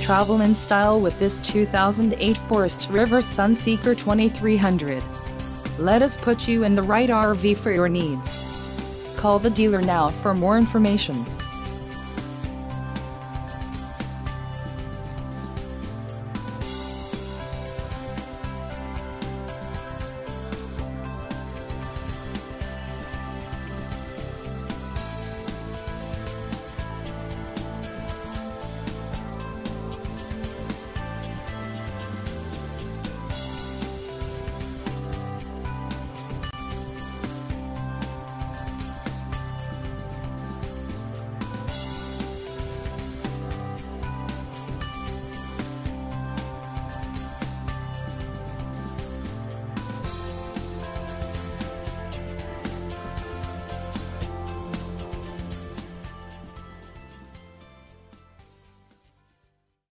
Travel in style with this 2008 Forest River Sunseeker 2300. Let us put you in the right RV for your needs. Call the dealer now for more information.